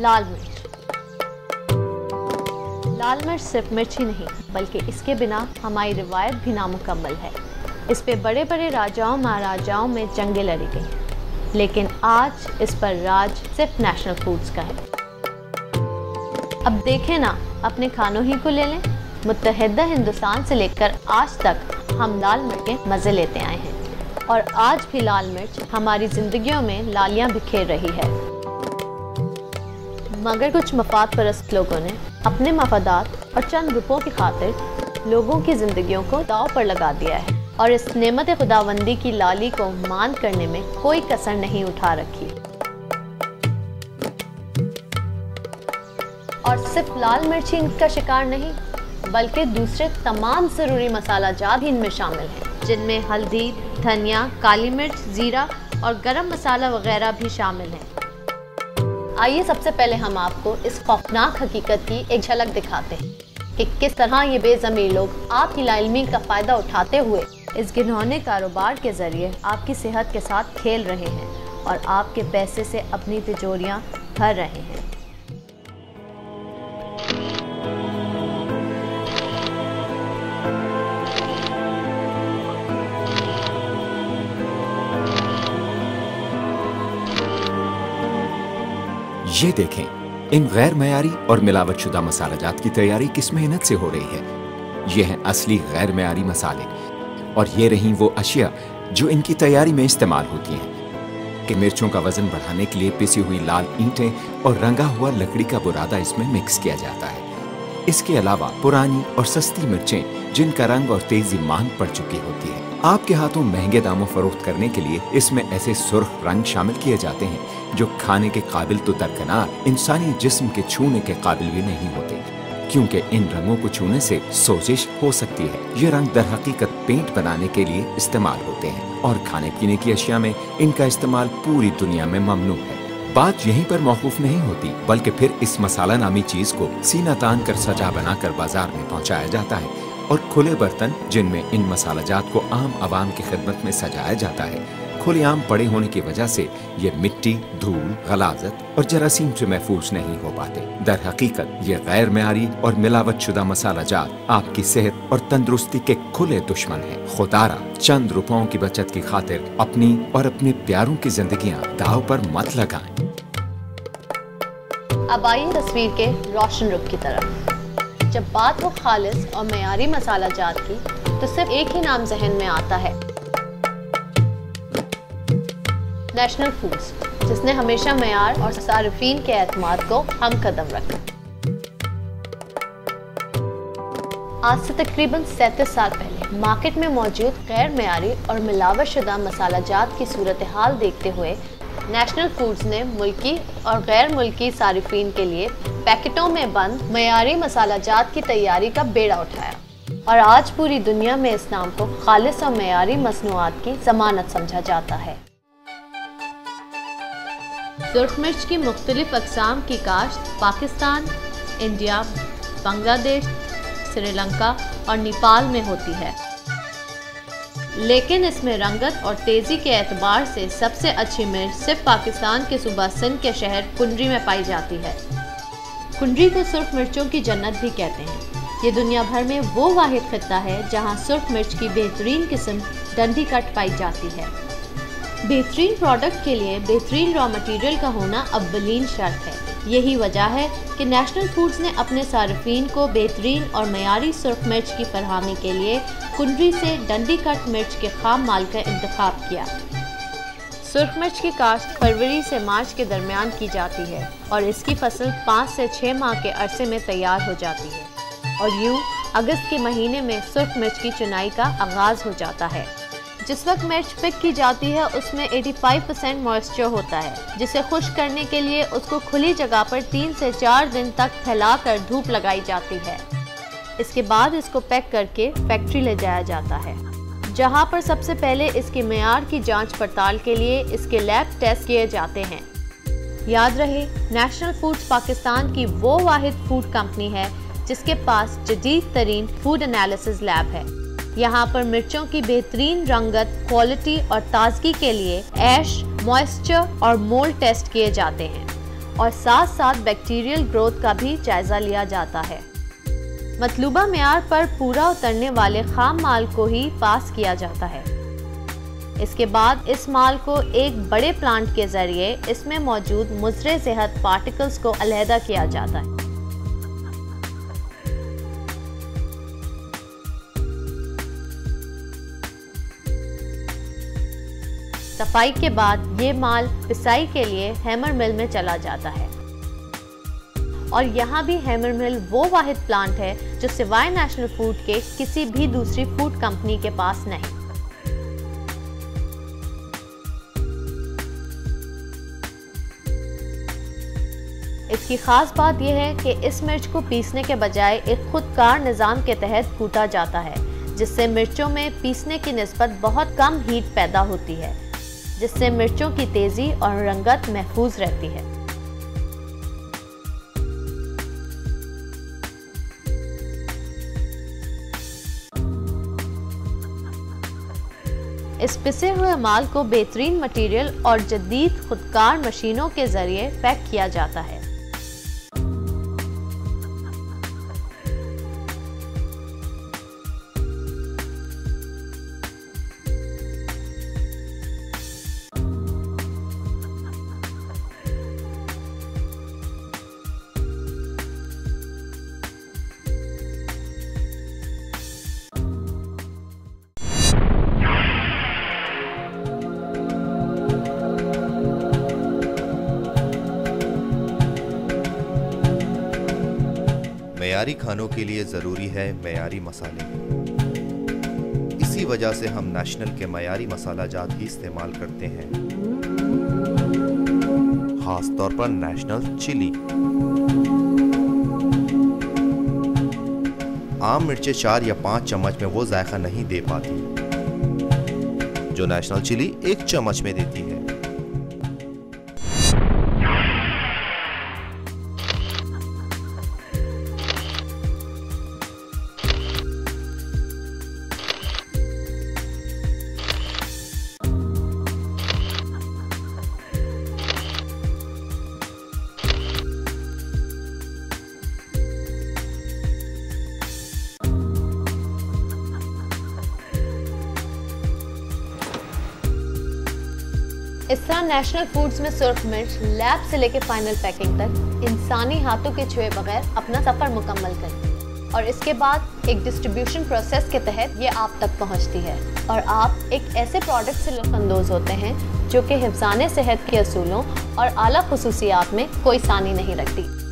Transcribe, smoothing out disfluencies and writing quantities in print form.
लाल मिर्च। लाल मिर्च सिर्फ मिर्च ही नहीं बल्कि इसके बिना हमारी रिवायत भी नामुकम्मल है। इस पे बड़े बड़े राजाओं महाराजाओं में जंगें लड़ी गई, लेकिन आज इस पर राज सिर्फ नेशनल फूड्स का है। अब देखें ना, अपने खानों ही को ले लें। मुत्तहिदा हिंदुस्तान से लेकर आज तक हम लाल मिर्च के मज़े लेते आए हैं और आज भी लाल मिर्च हमारी ज़िंदगियों में लालियाँ बिखेर रही है। मगर कुछ मफाद परस्त लोगों ने अपने मफादात और चंद रुपयों की खातिर लोगों की ज़िंदगियों को दांव पर लगा दिया है और इस नेमत खुदावंदी की लाली को मान करने में कोई कसर नहीं उठा रखी। और सिर्फ लाल मिर्च ही इनका शिकार नहीं बल्कि दूसरे तमाम ज़रूरी मसाला जात भी इनमें शामिल हैं, जिनमें हल्दी, धनिया, काली मिर्च, ज़ीरा और गरम मसाला वगैरह भी शामिल हैं। आइए सबसे पहले हम आपको इस खौफनाक हकीकत की एक झलक दिखाते हैं कि किस तरह ये बेज़मीर लोग आपकी लाइल्मी का फ़ायदा उठाते हुए इस घिनौने कारोबार के ज़रिए आपकी सेहत के साथ खेल रहे हैं और आपके पैसे से अपनी तिजोरियां भर रहे हैं। ये देखें, इन गैर मयारी और मिलावटशुदा मसालाजात की तैयारी किस मेहनत से हो रही है। ये हैं असली गैर मयारी मसाले और ये रही वो अशिया जो इनकी तैयारी में इस्तेमाल होती हैं कि मिर्चों का वजन बढ़ाने के लिए पिसी हुई लाल ईंटें और रंगा हुआ लकड़ी का बुरादा इसमें मिक्स किया जाता है। इसके अलावा पुरानी और सस्ती मिर्चें जिनका रंग और तेजी मांग पड़ चुकी होती है। आपके हाथों महंगे दामों फरोख्त करने के लिए इसमें ऐसे सुर्ख रंग शामिल किए जाते हैं जो खाने के काबिल तो दरकिनार इंसानी जिस्म के छूने के काबिल भी नहीं होते, क्योंकि इन रंगों को छूने से सोजिश हो सकती है। ये रंग दर हकीकत पेंट बनाने के लिए इस्तेमाल होते हैं और खाने पीने की अशिया में इनका इस्तेमाल पूरी दुनिया में ममनू है। बात यहीं पर मौकूफ नहीं होती बल्कि फिर इस मसाला नामी चीज को सीना तान कर सजा बनाकर बाजार में पहुंचाया जाता है और खुले बर्तन जिनमें इन मसालाजात को आम आवाम की खिदमत में सजाया जाता है, खुलेआम पड़े होने की वजह से ये मिट्टी, धूल, गलाजत और जरासीम से महफूज नहीं हो पाते। दर हकीकत ये गैर मयारी और मिलावटशुदा मसालाजात आपकी सेहत और तंदुरुस्ती के खुले दुश्मन हैं। खुदारा चंद रुपयों की बचत की खातिर अपनी और अपने प्यारों की जिंदगियां दांव पर मत लगाएं। अब आइए तस्वीर के रोशन रुख की तरफ। जब बात हो खालिस और मयारी मसाला जात की तो सिर्फ एक ही नाम जहन में आता है, नेशनल फूड्स, जिसने हमेशा मयार और सारिफीन के एतमाद को हम कदम रखा। आज से तकरीबन 37 साल पहले मार्केट में मौजूद गैर मयारी और मिलावटशुदा मसाला जात की सूरत हाल देखते हुए नेशनल फूड्स ने मुल्की और गैर मुल्की सारिफीन के लिए पैकेटों में बंद मयारी मसाला जात की तैयारी का बेड़ा उठाया और आज पूरी दुनिया में इस नाम को खालिस और मयारी मसनूआत की जमानत समझा जाता है। सुर्ख मिर्च की मुख्तलिफ अक़साम की काश्त पाकिस्तान, इंडिया, बांग्लादेश, श्रीलंका और नेपाल में होती है, लेकिन इसमें रंगत और तेज़ी के एतबार से सबसे अच्छी मिर्च सिर्फ पाकिस्तान के सूबा सिंध के शहर कुंडरी में पाई जाती है। कुंडरी को सुर्ख मिर्चों की जन्नत भी कहते हैं। ये दुनिया भर में वो वाहिद खित्ता है जहाँ सुर्ख मिर्च की बेहतरीन किस्म डंडी कट पाई जाती है। बेहतरीन प्रोडक्ट के लिए बेहतरीन रॉ मटेरियल का होना अव्वलीन शर्त है। यही वजह है कि नेशनल फूड्स ने अपने सारिफीन को बेहतरीन और मयारी सुर्ख मिर्च की फरहमी के लिए कुंडरी से डंडी कट मिर्च के खाम माल का इंतखाब किया। सुर्ख मिर्च की काश्त फरवरी से मार्च के दरमियान की जाती है और इसकी फसल 5 से 6 माह के अरसे में तैयार हो जाती है और यूँ अगस्त के महीने में सुर्ख मिर्च की चुनाई का आगाज़ हो जाता है। जिस वक्त मिर्च पिक की जाती है उसमें 85% मॉइस्चर होता है, जिसे खुश्क करने के लिए उसको खुली जगह पर 3 से 4 दिन तक फैलाकर धूप लगाई जाती है। इसके बाद इसको पैक करके फैक्ट्री ले जाया जाता है, जहां पर सबसे पहले इसके मेयार की जांच पड़ताल के लिए इसके लैब टेस्ट किए जाते हैं। याद रहे, नेशनल फूड्स पाकिस्तान की वो वाहिद फूड कंपनी है जिसके पास जदीद तरीन फूड एनालिसिस लैब है। यहाँ पर मिर्चों की बेहतरीन रंगत, क्वालिटी और ताजगी के लिए ऐश, मॉइस्चर और मोल्ड टेस्ट किए जाते हैं। और साथ साथ बैक्टीरियल ग्रोथ का भी जायजा लिया जाता है। मतलूबा मेयार पर पूरा उतरने वाले खाम माल को ही पास किया जाता है। इसके बाद इस माल को एक बड़े प्लांट के जरिए इसमें मौजूद मुज़रे सेहत पार्टिकल्स को अलहदा किया जाता है। सफाई के बाद ये माल पिसाई के लिए हैमर मिल में चला जाता है और यहाँ भी हैमर मिल वो वाहिद प्लांट है जो सिवाय नेशनल फूड के किसी भी दूसरी फूड कंपनी के पास नहीं। इसकी खास बात यह है कि इस मिर्च को पीसने के बजाय एक खुदकार निज़ाम के तहत कूटा जाता है, जिससे मिर्चों में पीसने की निस्बत बहुत कम हीट पैदा होती है, जिससे मिर्चों की तेजी और रंगत महफूज रहती है। इस पिसे हुए माल को बेहतरीन मटेरियल और जदीद खुदकार मशीनों के जरिए पैक किया जाता है। मयारी खानों के लिए ज़रूरी है मयारी मसाले। इसी वजह से हम नेशनल के मयारी मसाला जात ही इस्तेमाल करते हैं, खास तौर पर नेशनल चिली। आम मिर्चें 4 या 5 चम्मच में वो जायका नहीं दे पाती जो नेशनल चिली 1 चम्मच में देती है। इस तरह नेशनल फूड्स में सुर्ख मिर्च लैब से लेकर फाइनल पैकिंग तक इंसानी हाथों के छुए बगैर अपना सफ़र मुकम्मल करती है और इसके बाद एक डिस्ट्रीब्यूशन प्रोसेस के तहत ये आप तक पहुंचती है और आप एक ऐसे प्रोडक्ट से लुत्फ़अंदोज़ होते हैं जो कि हिफ्ज़ाने सेहत के असूलों और आला खुसूसियात में कोई सानी नहीं रखती।